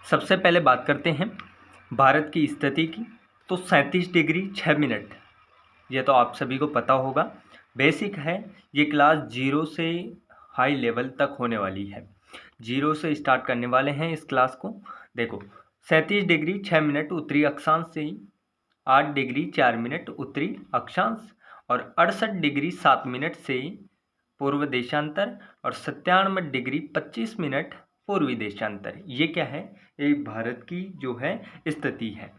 सबसे पहले बात करते हैं भारत की स्थिति की। तो 37 डिग्री 6 मिनट, ये तो आप सभी को पता होगा, बेसिक है। ये क्लास 0 से हाई लेवल तक होने वाली है। 0 से स्टार्ट करने वाले हैं इस क्लास को। देखो 37 डिग्री 6 मिनट उत्तरी अक्षांश से 8 डिग्री 4 मिनट उत्तरी अक्षांश और 68 डिग्री 7 मिनट से पूर्व देशांतर और 97 डिग्री 25 मिनट पूर्वी देशांतर। ये क्या है? ये भारत की जो है स्थिति है।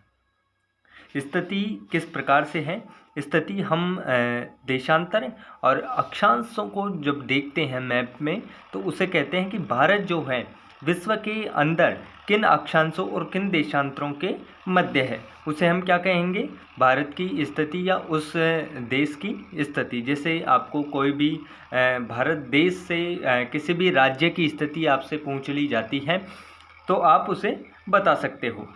स्थिति किस प्रकार से है? स्थिति हम देशांतर और अक्षांशों को जब देखते हैं मैप में, तो उसे कहते हैं कि भारत जो है विश्व के अंदर किन अक्षांशों और किन देशांतरों के मध्य है, उसे हम क्या कहेंगे? भारत की स्थिति या उस देश की स्थिति। जैसे आपको कोई भी भारत देश से किसी भी राज्य की स्थिति आपसे पूछ ली जाती है तो आप उसे बता सकते हो।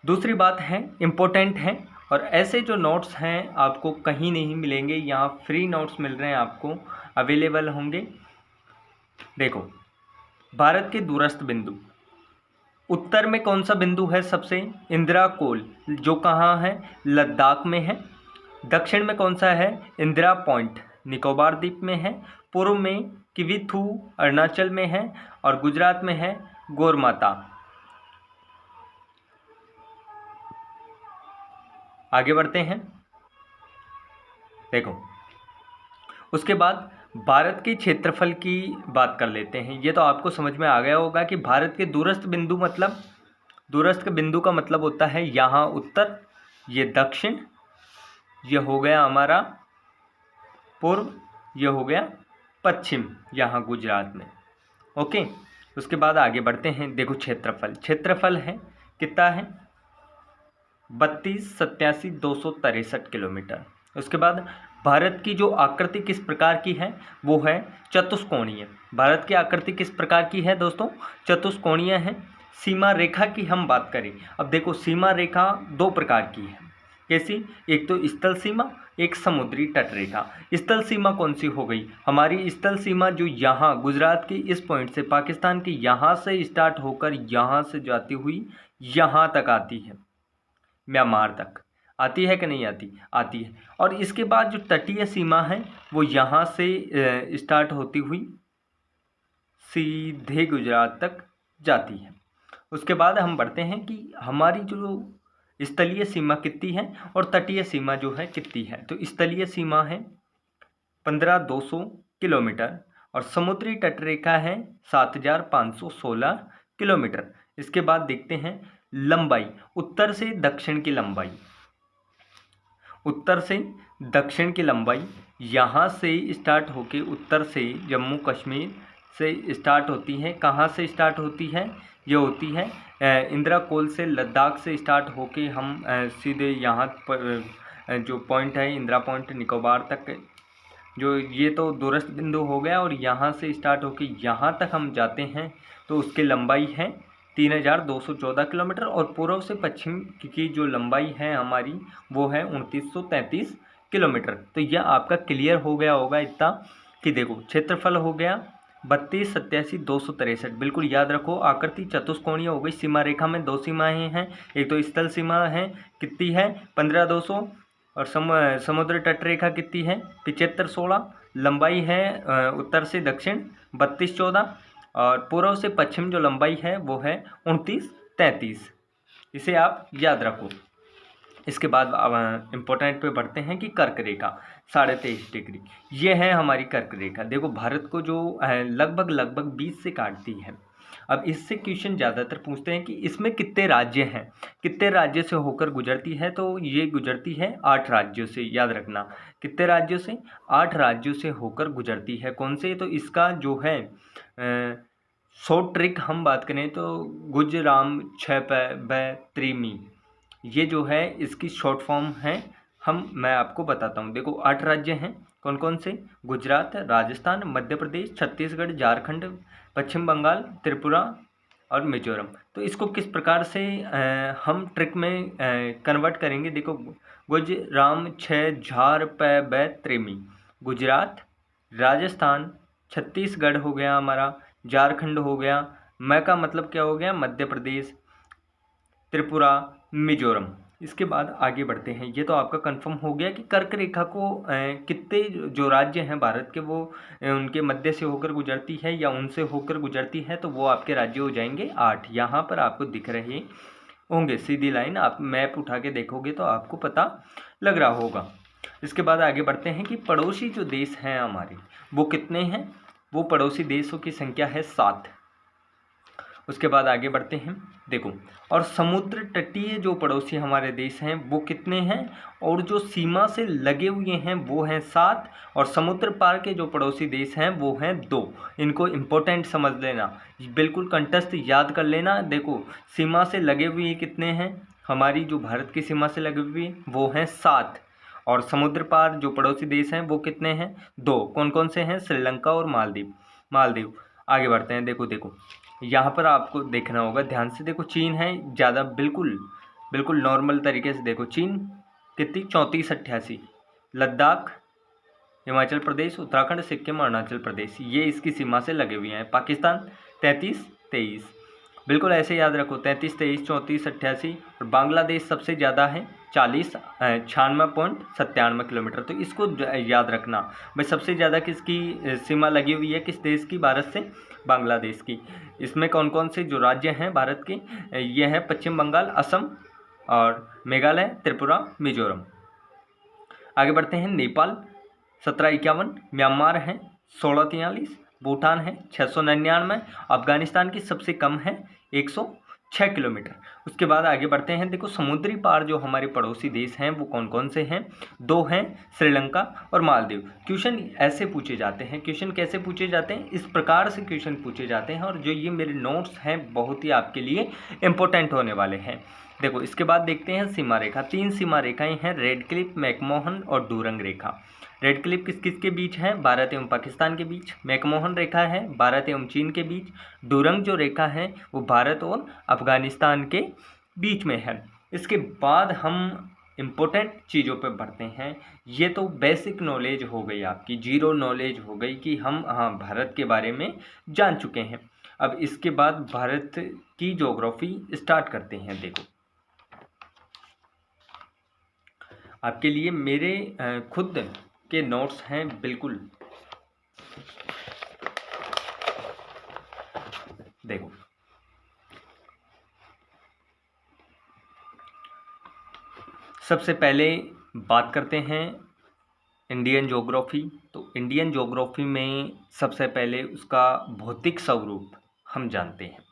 दूसरी बात है, इम्पोर्टेंट है, और ऐसे जो नोट्स हैं आपको कहीं नहीं मिलेंगे, यहाँ फ्री नोट्स मिल रहे हैं, आपको अवेलेबल होंगे। देखो भारत के दूरस्थ बिंदु, उत्तर में कौन सा बिंदु है? सबसे इंदिरा कोल, जो कहाँ है? लद्दाख में है। दक्षिण में कौन सा है? इंदिरा पॉइंट, निकोबार द्वीप में है। पूर्व में किविथू, अरुणाचल में है। और गुजरात में है गोरमाता। आगे बढ़ते हैं। देखो उसके बाद भारत के क्षेत्रफल की बात कर लेते हैं। ये तो आपको समझ में आ गया होगा कि भारत के दूरस्थ बिंदु मतलब, दूरस्थ के बिंदु का मतलब होता है यहाँ उत्तर, ये दक्षिण, ये हो गया हमारा पूर्व, ये हो गया पश्चिम, यहाँ गुजरात में। ओके, उसके बाद आगे बढ़ते हैं। देखो क्षेत्रफल है कितना है? 32,87,263 किलोमीटर। उसके बाद भारत की जो आकृति किस प्रकार की है? वो है चतुष्कोणीय। भारत की आकृति किस प्रकार की है दोस्तों? चतुष्कोणीय है। सीमा रेखा की हम बात करें, अब देखो सीमा रेखा दो प्रकार की है। कैसी? एक तो स्थल सीमा, एक समुद्री तट रेखा। स्थल सीमा कौन सी हो गई? हमारी स्थल सीमा जो यहाँ गुजरात के इस पॉइंट से पाकिस्तान के यहाँ से स्टार्ट होकर यहाँ से जाती हुई यहाँ तक आती है, म्यांमार तक आती है कि नहीं आती? आती है। और इसके बाद जो तटीय सीमा है वो यहाँ से स्टार्ट होती हुई सीधे गुजरात तक जाती है। उसके बाद हम बढ़ते हैं कि हमारी जो स्थलीय सीमा कितनी है और तटीय सीमा जो है कितनी है। तो स्थलीय सीमा है 15,200 किलोमीटर और समुद्री तटरेखा है 7,516 किलोमीटर। इसके बाद देखते हैं लंबाई, उत्तर से दक्षिण की लंबाई। उत्तर से दक्षिण की लंबाई यहाँ से स्टार्ट होके उत्तर से जम्मू कश्मीर से स्टार्ट होती है। कहाँ से स्टार्ट होती है? ये होती है इंदिरा कोल से, लद्दाख से स्टार्ट होके हम सीधे यहाँ पर जो पॉइंट है इंदिरा पॉइंट निकोबार तक, जो ये तो दूरस्थ बिंदु हो गया। और यहाँ से स्टार्ट होके यहाँ तक हम जाते हैं तो उसकी लंबाई है 3,214 किलोमीटर और पूर्व से पश्चिम की जो लंबाई है हमारी वो है 2,933 किलोमीटर। तो यह आपका क्लियर हो गया होगा इतना कि देखो क्षेत्रफल हो गया 32,87,263। बिल्कुल याद रखो, आकृति चतुष्कोणीय हो गई। सीमा रेखा में दो सीमाएं हैं, एक तो स्थल सीमा है कितनी है 15,200 और समुद्र तट रेखा कितनी है 75,16। लंबाई है उत्तर से दक्षिण 32,14 और पूर्व से पश्चिम जो लंबाई है वो है 29,33। इसे आप याद रखो। इसके बाद इम्पोर्टेंट पे बढ़ते हैं कि कर्क रेखा 23.5 डिग्री, ये है हमारी कर्क रेखा। देखो भारत को जो लगभग 20 से काटती है। अब इससे क्वेश्चन ज़्यादातर पूछते हैं कि इसमें कितने राज्य हैं, कितने राज्य से होकर गुजरती है। तो ये गुजरती है 8 राज्यों से, याद रखना। कितने राज्यों से? 8 राज्यों से होकर गुजरती है। कौन से? तो इसका जो है शॉर्ट ट्रिक हम बात करें तो गुजराम त्रिमी, ये जो है इसकी शॉर्ट फॉर्म है। मैं आपको बताता हूँ। देखो 8 राज्य हैं, कौन कौन से? गुजरात, राजस्थान, मध्य प्रदेश, छत्तीसगढ़, झारखंड, पश्चिम बंगाल, त्रिपुरा और मिजोरम। तो इसको किस प्रकार से हम ट्रिक में कन्वर्ट करेंगे? देखो गुजराम त्रिमी, गुजरात, राजस्थान, छत्तीसगढ़ हो गया हमारा, झारखंड हो गया, म का मतलब क्या हो गया, मध्य प्रदेश, त्रिपुरा, मिजोरम। इसके बाद आगे बढ़ते हैं। ये तो आपका कंफर्म हो गया कि कर्क रेखा को कितने जो राज्य हैं भारत के वो उनके मध्य से होकर गुजरती है या उनसे होकर गुजरती है, तो वो आपके राज्य हो जाएंगे 8। यहाँ पर आपको दिख रहे होंगे सीधी लाइन, आप मैप उठा के देखोगे तो आपको पता लग रहा होगा। इसके बाद आगे बढ़ते हैं कि पड़ोसी जो देश हैं हमारे वो कितने हैं। वो पड़ोसी देशों की संख्या है 7। उसके बाद आगे बढ़ते हैं, देखो, और समुद्र तटीय जो पड़ोसी हमारे देश हैं वो कितने हैं, और जो सीमा से लगे हुए हैं वो हैं 7, और समुद्र पार के जो पड़ोसी देश हैं वो हैं 2। इनको इम्पोर्टेंट समझ लेना, बिल्कुल कंठस्थ याद कर लेना। देखो, सीमा से लगे हुए कितने हैं, हमारी जो भारत की सीमा से लगे हुए वो हैं 7, और समुद्र पार जो पड़ोसी देश हैं वो कितने हैं, 2। कौन कौन से हैं, श्रीलंका और मालदीव। आगे बढ़ते हैं, देखो यहाँ पर आपको देखना होगा ध्यान से। देखो, चीन है ज़्यादा, बिल्कुल नॉर्मल तरीके से देखो, चीन कितनी 34-88, लद्दाख, हिमाचल प्रदेश, उत्तराखंड, सिक्किम, अरुणाचल प्रदेश, ये इसकी सीमा से लगे हुए हैं। पाकिस्तान 33-23, बिल्कुल ऐसे याद रखो, 33-23, 34-88। और बांग्लादेश सबसे ज़्यादा है 96.97 किलोमीटर। तो इसको याद रखना भाई, सबसे ज़्यादा किसकी सीमा लगी हुई है, किस देश की, भारत से, बांग्लादेश की। इसमें कौन कौन से जो राज्य हैं भारत के, ये है पश्चिम बंगाल, असम और मेघालय, त्रिपुरा, मिजोरम। आगे बढ़ते हैं, नेपाल 1751, म्यांमार है 1643, भूटान है 699, अफगानिस्तान की सबसे कम है 106 किलोमीटर। उसके बाद आगे बढ़ते हैं, देखो, समुद्री पार जो हमारे पड़ोसी देश हैं वो कौन कौन से हैं, 2 हैं, श्रीलंका और मालदीव। क्वेश्चन ऐसे पूछे जाते हैं, क्वेश्चन कैसे पूछे जाते हैं, इस प्रकार से क्वेश्चन पूछे जाते हैं, और जो ये मेरे नोट्स हैं बहुत ही आपके लिए इंपॉर्टेंट होने वाले हैं। देखो, इसके बाद देखते हैं सीमा रेखा। 3 सीमा रेखाएं हैं, रेड क्लिफ, मैकमोहन और डूरंग रेखा। रेड क्लिफ किस किस के बीच है, भारत एवं पाकिस्तान के बीच। मैकमोहन रेखा है भारत एवं चीन के बीच। डूरंग जो रेखा है वो भारत और अफगानिस्तान के बीच में है। इसके बाद हम इम्पोर्टेंट चीज़ों पर बढ़ते हैं। ये तो बेसिक नॉलेज हो गई आपकी, जीरो नॉलेज हो गई कि हम भारत के बारे में जान चुके हैं। अब इसके बाद भारत की ज्योग्राफी स्टार्ट करते हैं। देखो, आपके लिए मेरे खुद के नोट्स हैं, बिल्कुल देखो, सबसे पहले बात करते हैं इंडियन ज्योग्राफी। तो इंडियन ज्योग्राफी में सबसे पहले उसका भौतिक स्वरूप हम जानते हैं।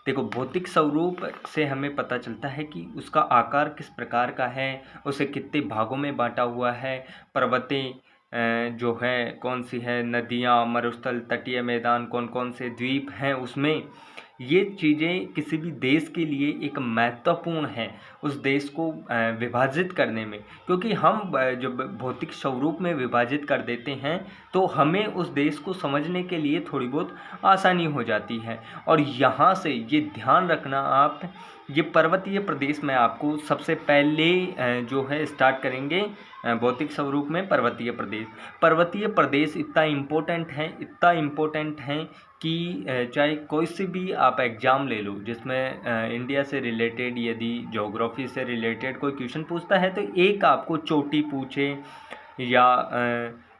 देखो, भौतिक स्वरूप से हमें पता चलता है कि उसका आकार किस प्रकार का है, उसे कितने भागों में बांटा हुआ है, पर्वतें जो है कौन सी है, नदियाँ, मरुस्थल, तटीय मैदान, कौन कौन से द्वीप हैं उसमें। ये चीज़ें किसी भी देश के लिए एक महत्वपूर्ण है उस देश को विभाजित करने में, क्योंकि हम जब भौतिक स्वरूप में विभाजित कर देते हैं तो हमें उस देश को समझने के लिए थोड़ी बहुत आसानी हो जाती है। और यहाँ से ये ध्यान रखना आप, ये पर्वतीय प्रदेश में आपको सबसे पहले जो है स्टार्ट करेंगे भौतिक स्वरूप में। पर्वतीय प्रदेश इतना इम्पोर्टेंट है कि चाहे कोई से भी आप एग्ज़ाम ले लो जिसमें इंडिया से रिलेटेड, यदि ज्योग्राफी से रिलेटेड कोई क्वेश्चन पूछता है तो एक आपको चोटी पूछे या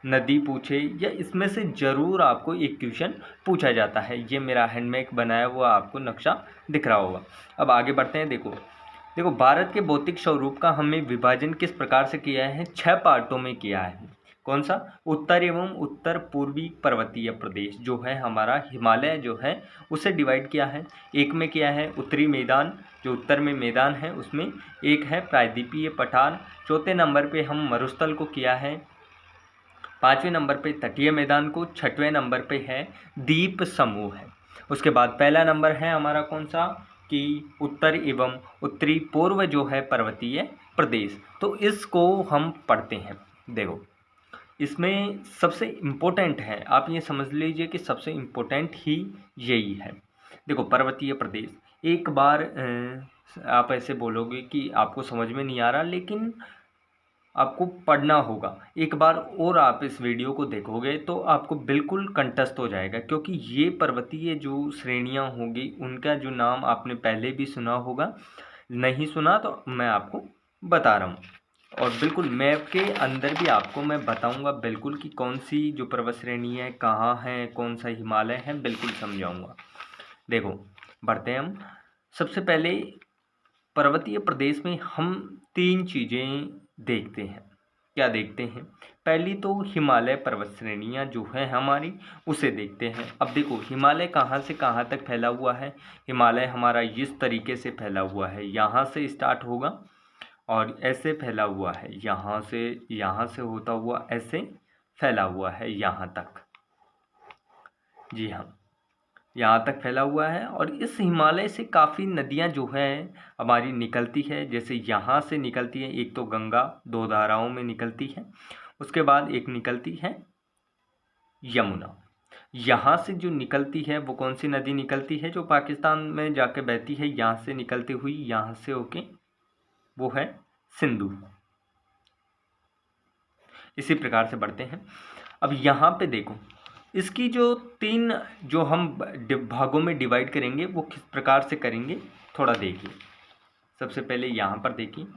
नदी पूछे, या इसमें से ज़रूर आपको एक क्वेश्चन पूछा जाता है। ये मेरा हैंडमेक बनाया हुआ आपको नक्शा दिख रहा होगा। अब आगे बढ़ते हैं। देखो, भारत के भौतिक स्वरूप का हमें विभाजन किस प्रकार से किया है, 6 पार्टों में किया है। कौन सा, उत्तर एवं उत्तर पूर्वी पर्वतीय प्रदेश जो है हमारा, हिमालय जो है उसे डिवाइड किया है। एक में किया है उत्तरी मैदान, जो उत्तर में मैदान है उसमें। एक है प्रायद्वीपीय पठार। चौथे नंबर पे हम मरुस्थल को किया है। 5वें नंबर पे तटीय मैदान को। 6वें नंबर पे है द्वीप समूह है। उसके बाद पहला नंबर है हमारा कौन सा, कि उत्तर एवं उत्तरी पूर्व जो है पर्वतीय प्रदेश। तो इसको हम पढ़ते हैं। देखो, इसमें सबसे इम्पोर्टेंट है, आप ये समझ लीजिए कि सबसे इम्पोर्टेंट ही यही है। देखो, पर्वतीय प्रदेश, एक बार आप ऐसे बोलोगे कि आपको समझ में नहीं आ रहा, लेकिन आपको पढ़ना होगा। एक बार और आप इस वीडियो को देखोगे तो आपको बिल्कुल कंठस्थ हो जाएगा, क्योंकि ये पर्वतीय जो श्रेणियाँ होंगी उनका जो नाम आपने पहले भी सुना होगा, नहीं सुना तो मैं आपको बता रहा हूँ। और बिल्कुल मैप के अंदर भी आपको मैं बताऊंगा बिल्कुल कि कौन सी जो पर्वत श्रेणी है, कहाँ है, कौन सा हिमालय है, बिल्कुल समझाऊंगा। देखो बढ़ते हैं हम। सबसे पहले पर्वतीय प्रदेश में हम 3 चीज़ें देखते हैं। क्या देखते हैं? पहली तो हिमालय पर्वत श्रेणियाँ जो है हमारी, उसे देखते हैं। अब देखो हिमालय कहाँ से कहाँ तक फैला हुआ है। हिमालय हमारा इस तरीके से फैला हुआ है, यहाँ से स्टार्ट होगा और ऐसे फैला हुआ है, यहाँ से होता हुआ ऐसे फैला हुआ है यहाँ तक। जी हाँ, यहाँ तक फैला हुआ है। और इस हिमालय से काफ़ी नदियाँ जो हैं हमारी निकलती है। जैसे यहाँ से निकलती है, एक तो गंगा 2 धाराओं में निकलती है, उसके बाद एक निकलती है यमुना। यहाँ से जो निकलती है वो कौन सी नदी निकलती है, जो पाकिस्तान में जाके बहती है, यहाँ से निकलती हुई यहाँ से होके, वो है सिंधु। इसी प्रकार से बढ़ते हैं। अब यहाँ पे देखो, इसकी जो 3 जो हम भागों में डिवाइड करेंगे वो किस प्रकार से करेंगे, थोड़ा देखिए। सबसे पहले यहाँ पर देखिए,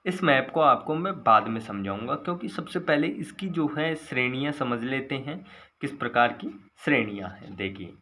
इस मैप को आपको मैं बाद में समझाऊंगा, क्योंकि सबसे पहले इसकी जो है श्रेणियाँ समझ लेते हैं, किस प्रकार की श्रेणियाँ हैं। देखिए